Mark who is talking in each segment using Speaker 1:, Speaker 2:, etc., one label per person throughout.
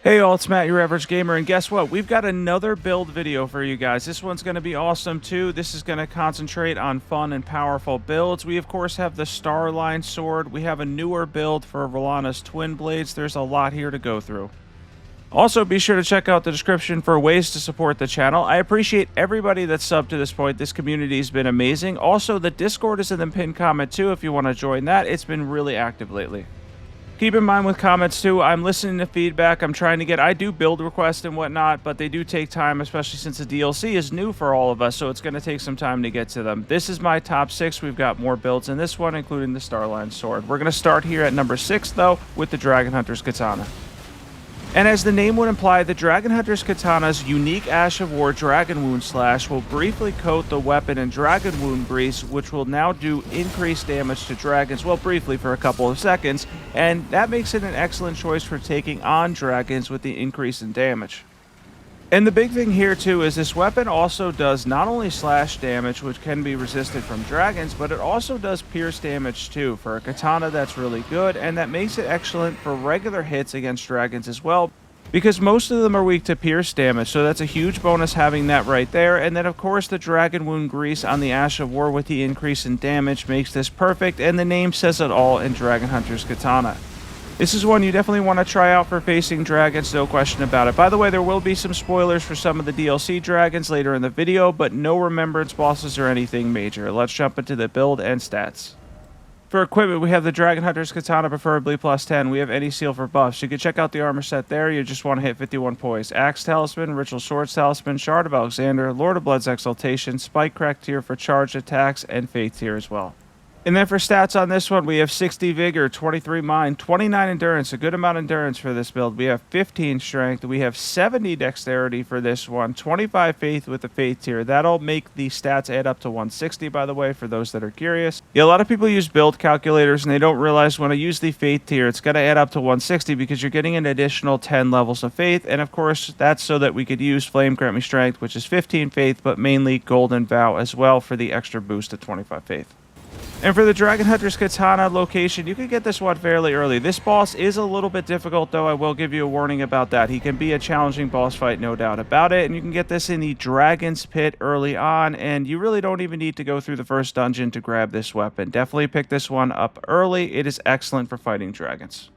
Speaker 1: Hey all, it's Matt, your average gamer, and guess what? We've got another build video for you guys. This one's going to be awesome too. This is going to concentrate on fun and powerful builds. We of course have the Starline sword. We have a newer build for Rellana's Twinblades. There's a lot here to go through. Also, be sure to check out the description for ways to support the channel. I appreciate everybody that's subbed to this point. This community has been amazing. Also, the Discord is in the pinned comment too if you want to join that. It's been really active lately. Keep in mind with comments too, I'm listening to feedback. I do build requests and whatnot, but they do take time, especially since the DLC is new for all of us, so it's going to take some time to get to them. This is my top 6. We've got more builds in this one, including the Starline sword. We're going to start here at number 6, though, with the Dragon Hunter's Katana. And as the name would imply, the Dragon Hunter's Katana's unique Ash of War Dragon Wound Slash will briefly coat the weapon in Dragon Wound Grease, which will now do increased damage to dragons, well, briefly for a couple of seconds, and that makes it an excellent choice for taking on dragons with the increase in damage. And the big thing here too is this weapon also does not only slash damage, which can be resisted from dragons, but it also does pierce damage too. For a katana, that's really good, and that makes it excellent for regular hits against dragons as well, because most of them are weak to pierce damage, so that's a huge bonus having that right there. And then of course the Dragon Wound Grease on the Ash of War with the increase in damage makes this perfect, and the name says it all in Dragon Hunter's Katana. This is one you definitely want to try out for facing dragons, no question about it. By the way, there will be some spoilers for some of the DLC dragons later in the video, but no remembrance bosses or anything major. Let's jump into the build and stats. For equipment, we have the Dragon Hunter's Katana, preferably +10. We have any seal for buffs. You can check out the armor set there. You just want to hit 51 points. Axe Talisman, Ritual Swords Talisman, Shard of Alexander, Lord of Blood's Exaltation, Spike Crack tier for charged attacks, and Faith tier as well. And then for stats on this one, we have 60 Vigor, 23 Mind, 29 Endurance, a good amount of Endurance for this build. We have 15 Strength, we have 70 Dexterity for this one, 25 Faith with the Faith tier. That'll make the stats add up to 160, by the way, for those that are curious. Yeah, a lot of people use build calculators, and they don't realize when I use the Faith tier, it's going to add up to 160 because you're getting an additional 10 levels of Faith, and of course, that's so that we could use Flame Grant Me Strength, which is 15 Faith, but mainly Golden Vow as well for the extra boost to 25 Faith. And for the Dragon Hunter's Katana location, you can get this one fairly early. This boss is a little bit difficult, though. I will give you a warning about that. He can be a challenging boss fight, no doubt about it. And you can get this in the Dragon's Pit early on, and you really don't even need to go through the first dungeon to grab this weapon. Definitely pick this one up early. It is excellent for fighting dragons.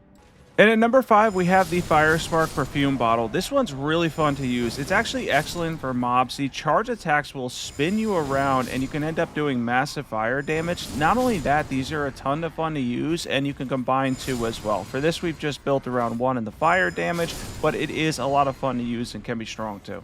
Speaker 1: And at number 5, we have the Firespark Perfume bottle. This one's really fun to use. It's actually excellent for mobs. The charge attacks will spin you around, and you can end up doing massive fire damage. Not only that, these are a ton of fun to use, and you can combine 2 as well. For this, we've just built around 1 in the fire damage, but it is a lot of fun to use and can be strong too.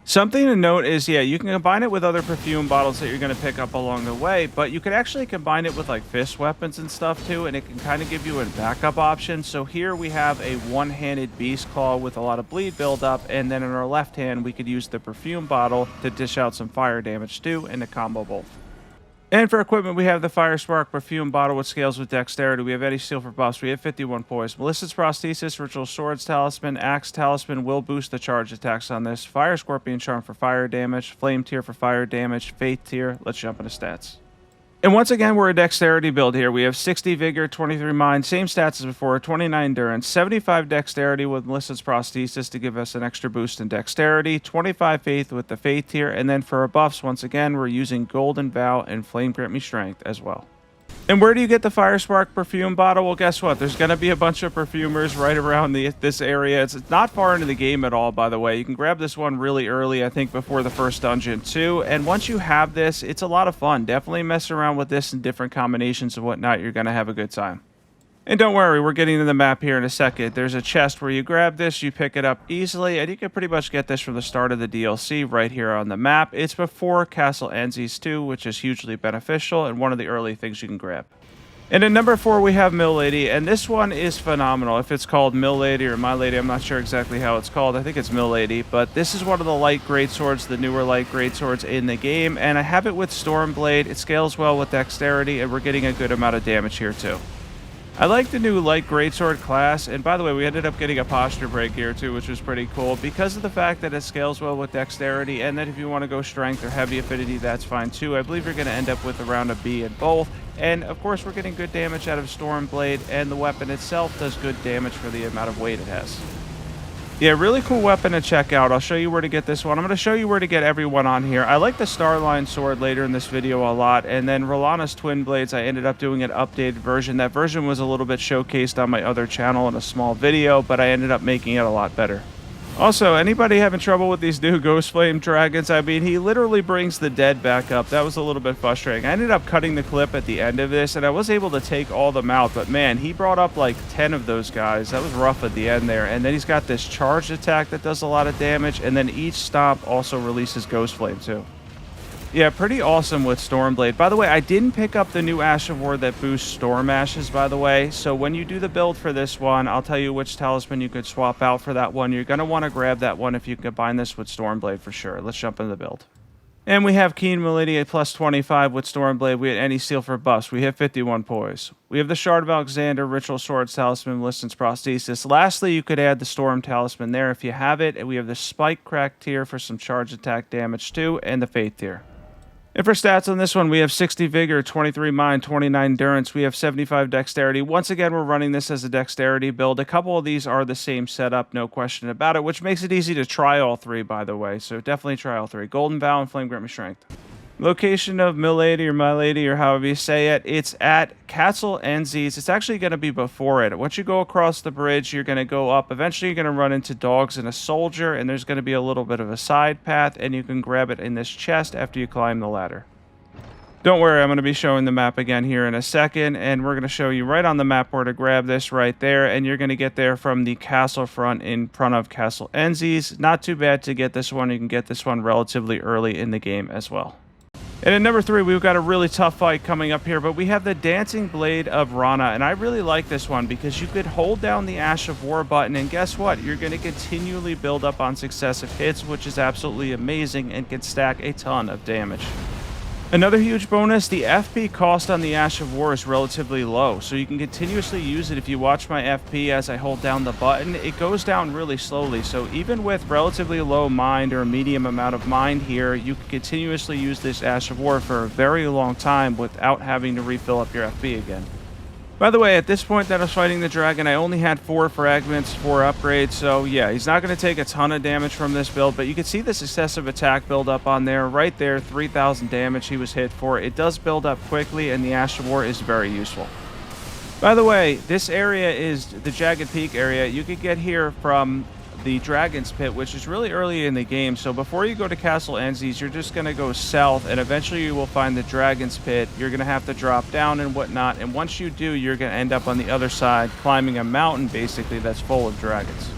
Speaker 1: Something to note is, yeah, you can combine it with other perfume bottles that you're going to pick up along the way, but you can actually combine it with like fist weapons and stuff too, and it can kind of give you a backup option. So here we have a one-handed beast claw with a lot of bleed buildup, and then in our left hand we could use the perfume bottle to dish out some fire damage too, and to combo both. And for equipment, we have the Firespark Perfume bottle, which scales with Dexterity. We have Eddie Seal for buffs. We have 51 poise. Melissa's Prosthesis, Ritual Swords Talisman, Axe Talisman will boost the charge attacks on this. Fire Scorpion Charm for fire damage. Flame tier for fire damage. Faith tier. Let's jump into stats. And once again, we're a Dexterity build here. We have 60 Vigor, 23 Mind, same stats as before, 29 Endurance, 75 Dexterity with Melissa's Prosthesis to give us an extra boost in Dexterity, 25 Faith with the Faith tier, and then for our buffs, once again, we're using Golden Vow and Flame Grant Me Strength as well. And where do you get the Firespark Perfume bottle? Well, guess what? There's going to be a bunch of perfumers right around this area. It's not far into the game at all, by the way. You can grab this one really early, I think before the first dungeon too. And once you have this, it's a lot of fun. Definitely mess around with this in different combinations and whatnot. You're going to have a good time. And don't worry, we're getting to the map here in a second. There's a chest where you grab this, you pick it up easily, and you can pretty much get this from the start of the DLC right here on the map. It's before Castle Anzies 2, which is hugely beneficial and one of the early things you can grab. And at number 4, we have Milady, and this one is phenomenal. If it's called Milady or My Lady, I'm not sure exactly how it's called. I think it's Milady, but this is one of the light greatswords, the newer light greatswords in the game, and I have it with Stormblade. It scales well with Dexterity, and we're getting a good amount of damage here too. I like the new light greatsword class, and by the way, we ended up getting a posture break here too, which was pretty cool because of the fact that it scales well with Dexterity, and that if you want to go strength or heavy affinity, that's fine too. I believe you're going to end up with around a B in both, and of course we're getting good damage out of Stormblade, and the weapon itself does good damage for the amount of weight it has. Yeah, really cool weapon to check out. I'll show you where to get this one. I'm going to show you where to get everyone on here. I like the Starline sword later in this video a lot, and then Rellana's Twinblades, I ended up doing an updated version. That version was a little bit showcased on my other channel in a small video, but I ended up making it a lot better. Also, anybody having trouble with these new Ghost Flame dragons? I mean, he literally brings the dead back up. That was a little bit frustrating. I ended up cutting the clip at the end of this, and I was able to take all them out. But man, he brought up like 10 of those guys. That was rough at the end there. And then he's got this charged attack that does a lot of damage. And then each stomp also releases Ghost Flame too. Yeah, pretty awesome with Stormblade. By the way, I didn't pick up the new Ash of War that boosts Storm Ashes, by the way. So when you do the build for this one, I'll tell you which talisman you could swap out for that one. You're going to want to grab that one if you combine this with Stormblade for sure. Let's jump into the build. And we have Keen Milady at plus 25 with Stormblade. We had any seal for buffs. We hit 51 poise. We have the Shard of Alexander, Ritual Swords, Talisman, Listens, Prosthesis. Lastly, you could add the Storm Talisman there if you have it. And we have the Spike Crack tier for some charge attack damage too, and the Faith tier. And for stats on this one, we have 60 Vigor, 23 Mind, 29 Endurance. We have 75 Dexterity. Once again, we're running this as a Dexterity build. A couple of these are the same setup, no question about it, which makes it easy to try all three, by the way. So definitely try all three. Golden Vow and Flame Grant Me Strength. Location of Milady or Milady or however you say it, it's at Castle Enzies. It's actually going to be before it. Once you go across the bridge, you're going to go up. Eventually, you're going to run into dogs and a soldier, and there's going to be a little bit of a side path, and you can grab it in this chest after you climb the ladder. Don't worry, I'm going to be showing the map again here in a second, and we're going to show you right on the map where to grab this right there, and you're going to get there from the castle front in front of Castle Enzies. Not too bad to get this one. You can get this one relatively early in the game as well. And at number 3, we've got a really tough fight coming up here, but we have the Dancing Blade of Ranah, and I really like this one because you could hold down the Ash of War button, and guess what? You're going to continually build up on successive hits, which is absolutely amazing and can stack a ton of damage. Another huge bonus, the FP cost on the Ash of War is relatively low, so you can continuously use it. If you watch my FP as I hold down the button, it goes down really slowly, so even with relatively low mind or a medium amount of mind here, you can continuously use this Ash of War for a very long time without having to refill up your FP again. By the way, at this point that I was fighting the dragon, I only had 4 fragments, 4 upgrades, so yeah, he's not going to take a ton of damage from this build, but you can see this excessive attack build up on there. Right there, 3,000 damage he was hit for. It does build up quickly, and the Ash of War is very useful. By the way, this area is the Jagged Peak area. You could get here from the Dragon's Pit, which is really early in the game. So before you go to Castle Enzies, you're just going to go south, and eventually you will find the Dragon's Pit. You're going to have to drop down and whatnot, and once you do, you're going to end up on the other side, climbing a mountain, basically, that's full of dragons.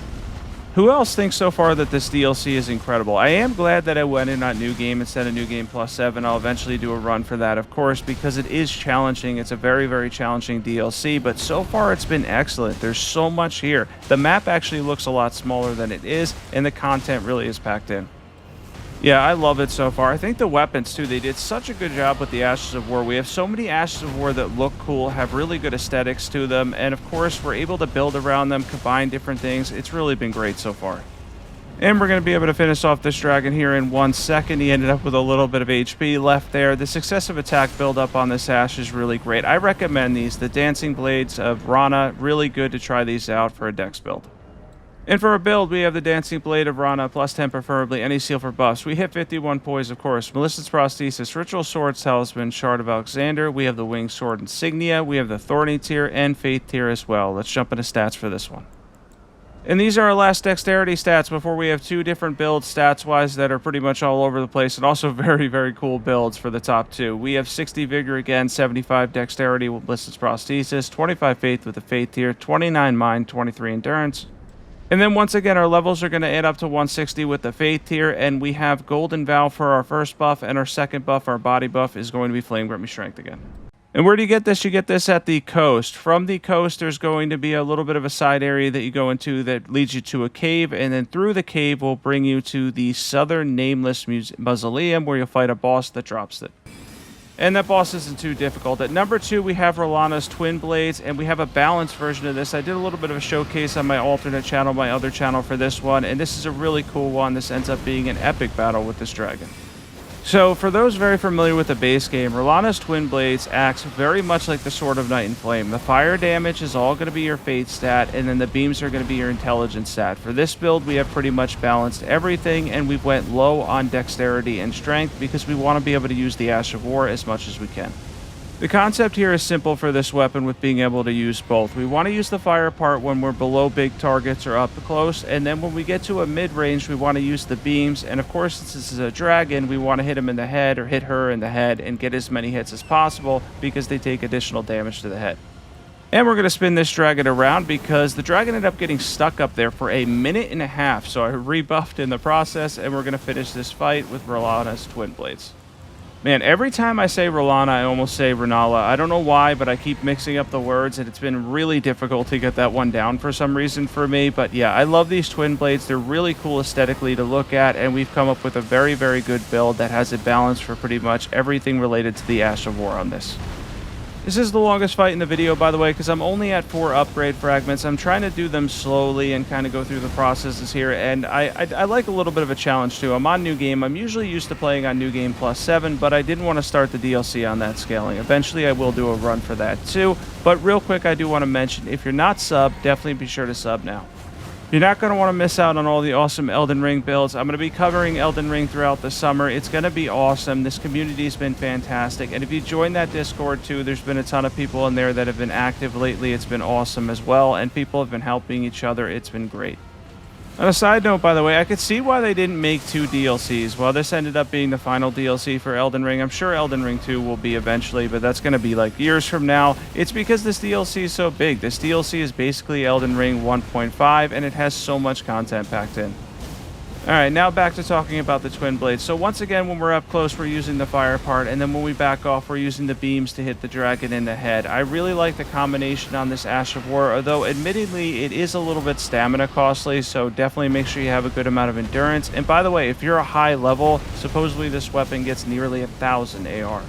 Speaker 1: Who else thinks so far that this DLC is incredible? I am glad that I went in on New Game instead of New Game Plus 7. I'll eventually do a run for that, of course, because it is challenging. It's a very, very challenging DLC, but so far it's been excellent. There's so much here. The map actually looks a lot smaller than it is, and the content really is packed in. Yeah, I love it so far. I think the weapons, too, they did such a good job with the Ashes of War. We have so many Ashes of War that look cool, have really good aesthetics to them, and of course, we're able to build around them, combine different things. It's really been great so far. And we're going to be able to finish off this dragon here in 1 second. He ended up with a little bit of HP left there. The successive attack build up on this Ash is really great. I recommend these. The Dancing Blades of Ranah, really good to try these out for a dex build. And for a build, we have the Dancing Blade of Ranah, plus 10 preferably, any seal for buffs. We hit 51 poise, of course. Melissa's Prosthesis, Ritual Swords, Talisman, Shard of Alexander. We have the Winged Sword Insignia. We have the Thorny tier and Faith tier as well. Let's jump into stats for this one. And these are our last Dexterity stats before we have 2 different builds stats-wise that are pretty much all over the place, and also very, very cool builds for the top 2. We have 60 Vigor again, 75 Dexterity with Melissa's Prosthesis, 25 Faith with the Faith tier, 29 Mind, 23 Endurance. And then once again, our levels are going to add up to 160 with the Faith tier, and we have Golden Vow for our first buff, and our second buff, our body buff, is going to be Flame Grant Me Strength again. And where do you get this? You get this at the coast. From the coast, there's going to be a little bit of a side area that you go into that leads you to a cave, and then through the cave will bring you to the Southern Nameless Mausoleum, where you'll fight a boss that drops it. And that boss isn't too difficult. At number 2, we have Rellana's Twinblades, and we have a balanced version of this. I did a little bit of a showcase on my alternate channel, my other channel for this one, and this is a really cool one. This ends up being an epic battle with this dragon. So, for those very familiar with the base game, Rellana's Twinblades acts very much like the Sword of Night and Flame. The fire damage is all going to be your fate stat, and then the beams are going to be your intelligence stat. For this build, we have pretty much balanced everything, and we went low on dexterity and strength because we want to be able to use the Ash of War as much as we can. The concept here is simple for this weapon with being able to use both. We want to use the fire part when we're below big targets or up close, and then when we get to a mid-range, we want to use the beams, and of course, since this is a dragon, we want to hit him in the head or hit her in the head and get as many hits as possible because they take additional damage to the head. And we're going to spin this dragon around because the dragon ended up getting stuck up there for a minute and a half, so I rebuffed in the process, and we're going to finish this fight with Rellana's Twinblades. Man, every time I say Rellana, I almost say Ranah. I don't know why, but I keep mixing up the words, and it's been really difficult to get that one down for some reason for me. But yeah, I love these Twinblades. They're really cool aesthetically to look at, and we've come up with a very, very good build that has it balanced for pretty much everything related to the Ash of War on this. This is the longest fight in the video, by the way, because I'm only at 4 upgrade fragments. I'm trying to do them slowly and kind of go through the processes here, and I like a little bit of a challenge, too. I'm on New Game. I'm usually used to playing on New Game plus 7, but I didn't want to start the DLC on that scaling. Eventually, I will do a run for that, too. But real quick, I do want to mention, if you're not subbed, definitely be sure to sub now. You're not going to want to miss out on all the awesome Elden Ring builds. I'm going to be covering Elden Ring throughout the summer. It's going to be awesome. This community's been fantastic. And if you join that Discord too, there's been a ton of people in there that have been active lately. It's been awesome as well. And people have been helping each other. It's been great. On a side note, by the way, I could see why they didn't make 2 DLCs. While this ended up being the final DLC for Elden Ring, I'm sure Elden Ring 2 will be eventually, but that's going to be like years from now. It's because this DLC is so big. This DLC is basically Elden Ring 1.5, and it has so much content packed in. Alright, now back to talking about the Twinblades. So once again, when we're up close, we're using the fire part, and then when we back off, we're using the beams to hit the dragon in the head. I really like the combination on this Ash of War, although admittedly, it is a little bit stamina costly, so definitely make sure you have a good amount of endurance. And by the way, if you're a high level, supposedly this weapon gets nearly 1,000 AR.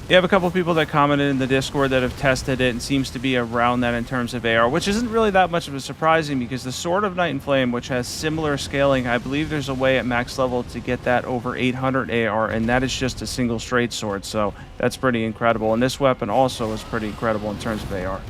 Speaker 1: You have a couple people that commented in the Discord that have tested it and seems to be around that in terms of AR, which isn't really that much of a surprising because the Sword of Night and Flame, which has similar scaling, I believe there's a way at max level to get that over 800 AR, and that is just a single straight sword, so that's pretty incredible. And this weapon also is pretty incredible in terms of AR.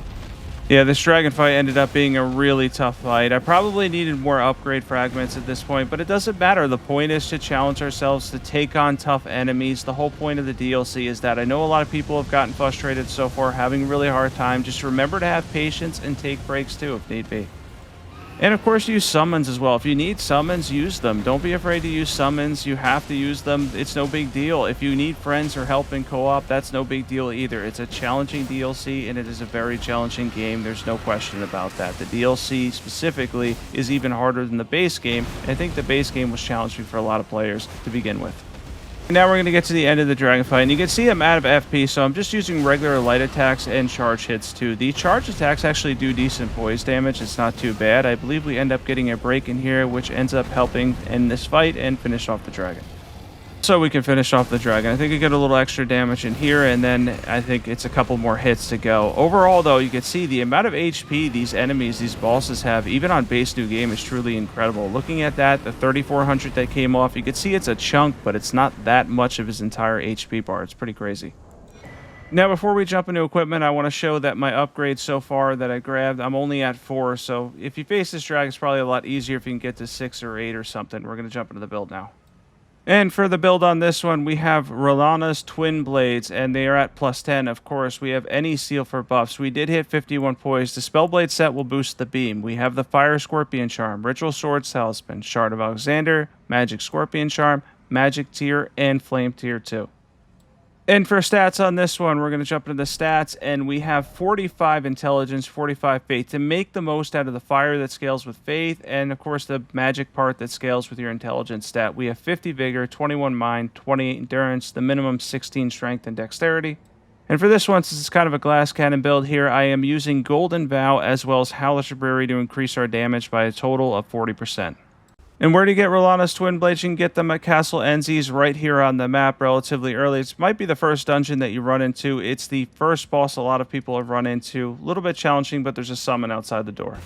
Speaker 1: Yeah, this dragon fight ended up being a really tough fight. I probably needed more upgrade fragments at this point, but it doesn't matter. The point is to challenge ourselves to take on tough enemies. The whole point of the DLC is that I know a lot of people have gotten frustrated so far, having a really hard time. Just remember to have patience and take breaks too if need be. And of course, use summons as well. If you need summons, use them. Don't be afraid to use summons. You have to use them. It's no big deal. If you need friends or help in co-op, that's no big deal either. It's a challenging DLC, and it is a very challenging game. There's no question about that. The DLC specifically is even harder than the base game. I think the base game was challenging for a lot of players to begin with. Now we're going to get to the end of the dragon fight, and you can see I'm out of FP, so I'm just using regular light attacks and charge hits too. The charge attacks actually do decent poise damage. It's not too bad. I believe we end up getting a break in here, which ends up helping end this fight and finish off the dragon. So we can finish off the dragon. I think we get a little extra damage in here, and then I think it's a couple more hits to go. Overall, though, you can see the amount of HP these enemies, these bosses have, even on base new game, is truly incredible. Looking at that, the 3,400 that came off, you can see it's a chunk, but it's not that much of his entire HP bar. It's pretty crazy. Now, before we jump into equipment, I want to show that my upgrades so far that I grabbed, I'm only at 4, so if you face this dragon, it's probably a lot easier if you can get to 6 or 8 or something. We're going to jump into the build now. And for the build on this one, we have Rellana's Twinblades, and they are at +10, of course. We have any seal for buffs. We did hit 51 poise. The Spellblade set will boost the beam. We have the Fire Scorpion Charm, Ritual Sword Talisman, Shard of Alexander, Magic Scorpion Charm, Magic Tier, and Flame Tier 2. And for stats on this one, we're going to jump into the stats, and we have 45 intelligence, 45 faith to make the most out of the fire that scales with faith, and of course the magic part that scales with your intelligence stat. We have 50 vigor, 21 mind, 28 endurance, the minimum 16 strength and dexterity. And for this one, since it's kind of a glass cannon build here, I am using Golden Vow as well as Hellish Brewery to increase our damage by a total of 40%. And where do you get Rellana's Twinblades? You can get them at Castle Enzi's right here on the map relatively early. It might be the first dungeon that you run into. It's the first boss a lot of people have run into. A little bit challenging, but there's a summon outside the door.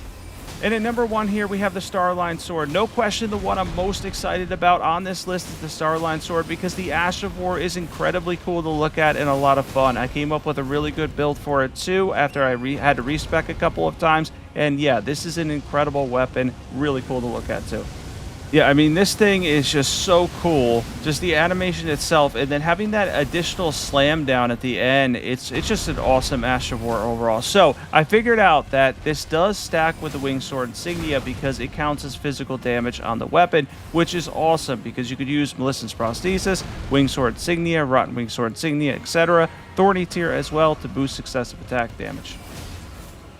Speaker 1: And at number 1 here, we have the Starline Sword. No question, the one I'm most excited about on this list is the Starline Sword because the Ash of War is incredibly cool to look at and a lot of fun. I came up with a really good build for it too after I had to respec a couple of times. And yeah, this is an incredible weapon. Really cool to look at too. Yeah, I mean, this thing is just so cool. Just the animation itself, and then having that additional slam down at the end, it's just an awesome Ash of War overall. So I figured out that this does stack with the Winged Sword Insignia because it counts as physical damage on the weapon, which is awesome because you could use Melissa's Prosthesis, Winged Sword Insignia, Rotten Winged Sword Insignia, etc., Thorny Tear as well to boost successive attack damage.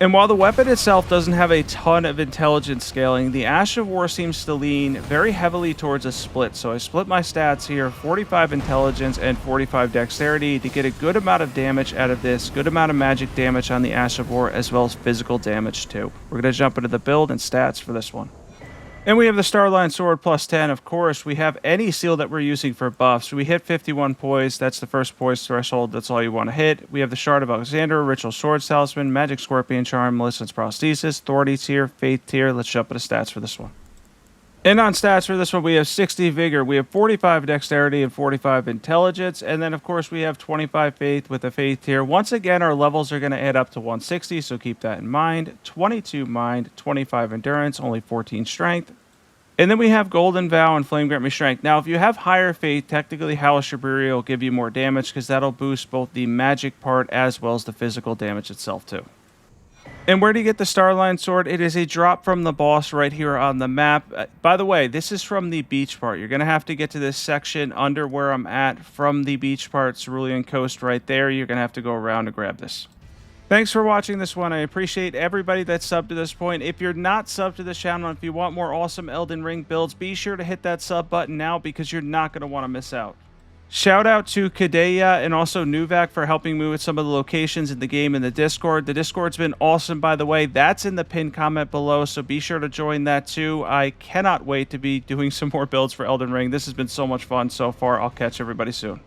Speaker 1: And while the weapon itself doesn't have a ton of intelligence scaling, the Ash of War seems to lean very heavily towards a split. So I split my stats here, 45 intelligence and 45 dexterity to get a good amount of damage out of this, good amount of magic damage on the Ash of War, as well as physical damage too. We're going to jump into the build and stats for this one. And we have the Starline Sword plus 10, of course. We have any seal that we're using for buffs. We hit 51 poise. That's the first poise threshold. That's all you want to hit. We have the Shard of Alexander, Ritual Sword Talisman, Magic Scorpion Charm, Melissa's Prosthesis, Thorny Tear, Faith Tear. Let's jump into stats for this one. And on stats for this one, we have 60 Vigor, we have 45 Dexterity, and 45 Intelligence. And then, of course, we have 25 Faith with a Faith Tier. Once again, our levels are going to add up to 160, so keep that in mind. 22 Mind, 25 Endurance, only 14 Strength. And then we have Golden Vow and Flame Grant Me Strength. Now, if you have higher Faith, technically Hellish Reburia will give you more damage because that'll boost both the magic part as well as the physical damage itself, too. And where do you get the Starline Sword? It is a drop from the boss right here on the map. By the way, this is from the beach part. You're going to have to get to this section under where I'm at from the beach part, Cerulean Coast right there. You're going to have to go around to grab this. Thanks for watching this one. I appreciate everybody that's subbed to this point. If you're not subbed to this channel, and if you want more awesome Elden Ring builds, be sure to hit that sub button now because you're not going to want to miss out. Shout out to Kadeya and also Nuvak for helping me with some of the locations in the game in the Discord. The Discord's been awesome, by the way. That's in the pinned comment below, so be sure to join that too. I cannot wait to be doing some more builds for Elden Ring. This has been so much fun so far. I'll catch everybody soon.